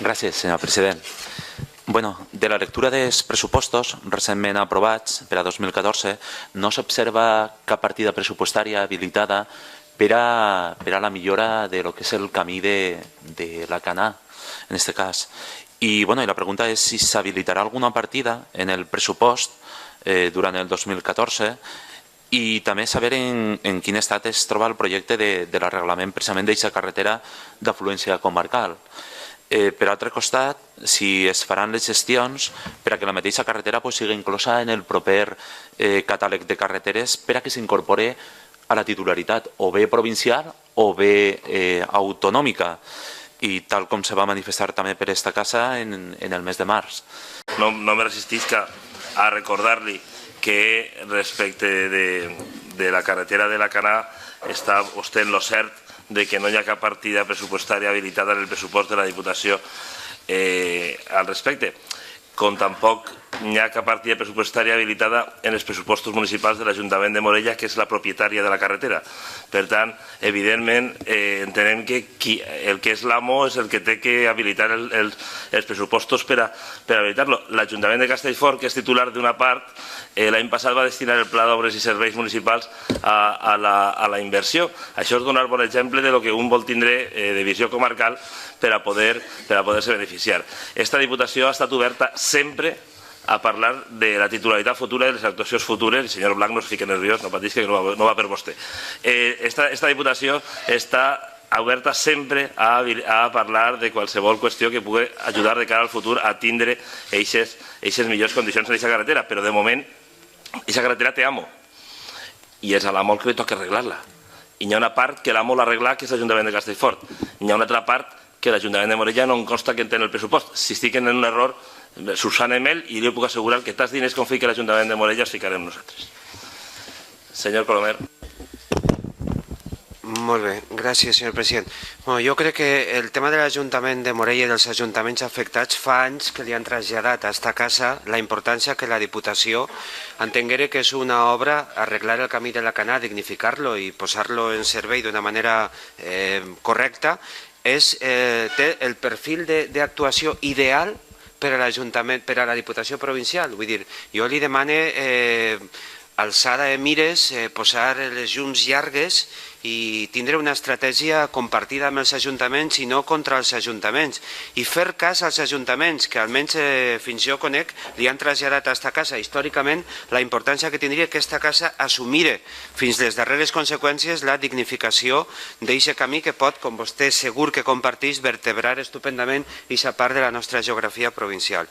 Gràcies, senyor president. Bueno, de la lectura dels pressupostos recentment aprovats per a 2014 no s'observa cap partida pressupostària habilitada per a la millora de lo que és el camí de la Canà, en aquest cas. I la pregunta és si s'habilitarà alguna partida en el pressupost durant el 2014 i també saber en quin estat es troba el projecte de l'arreglament precisament d'aquesta carretera d'afluència comarcal. Per altre costat, si es faran les gestions per a que la mateixa carretera sigui inclosa en el proper catàleg de carreteres per a que s'incorpore a la titularitat o bé provincial o bé autonòmica, i tal com se va manifestar també per esta casa en el mes de març. No me resistisc a recordar-li que respecte de la carretera de la Canà està vostè en lo cert de que no hi ha cap partida pressupostària habilitada en el pressupost de la Diputació al respecte, com tampoc hi ha cap partida pressupostària habilitada en els pressupostos municipals de l'Ajuntament de Morella, que és la propietària de la carretera. Per tant, evidentment, entenem que el que és l'amo és el que té que habilitar els pressupostos per a habilitar-lo. L'Ajuntament de Castellfort, que és titular d'una part, l'any passat va destinar el Pla d'Obres i Serveis Municipals a la inversió. Això és donar bon exemple del que un vol tindre de visió comarcal per a poder-se beneficiar. Esta Diputació ha estat oberta sempre a parlar de la titularitat futura i de les actuacions futures. El senyor Blanc no es fica nerviós, no patisca, que no va per vostè. Esta Diputació està oberta sempre a parlar de qualsevol qüestió que pugui ajudar de cara al futur a tindre aquestes millors condicions en aquesta carretera, però de moment aquesta carretera té amo i és a l'amo el que li toca arreglar-la. I hi ha una part que l'amo l'ha arreglat, que és l'Ajuntament de Castellfort. Hi ha una altra part que l'Ajuntament de Morella no em consta que entén el pressupost. Si estic en un error, subsanem-el i li puc assegurar que tants diners com fiqui l'Ajuntament de Morella els ficarem nosaltres. Senyor Colomer. Molt bé, gràcies, senyor president. Jo crec que el tema de l'Ajuntament de Morella i dels ajuntaments afectats fa anys que li han traslladat a esta casa la importància que la Diputació entenguera que és una obra arreglar el camí de la Canà, dignificar-lo i posar-lo en servei d'una manera correcta. Té el perfil d'actuació ideal per a l'Ajuntament, per a la Diputació Provincial. Vull dir, jo li demane alçada de mires, posar les llums llargues i tindre una estratègia compartida amb els ajuntaments i no contra els ajuntaments. I fer cas als ajuntaments, que almenys fins jo conec, li han traslladat a aquesta casa històricament la importància que tindria que aquesta casa assumire fins les darreres conseqüències la dignificació d'aquest camí que pot, com vostè segur que comparteix, vertebrar estupendament aquesta part de la nostra geografia provincial.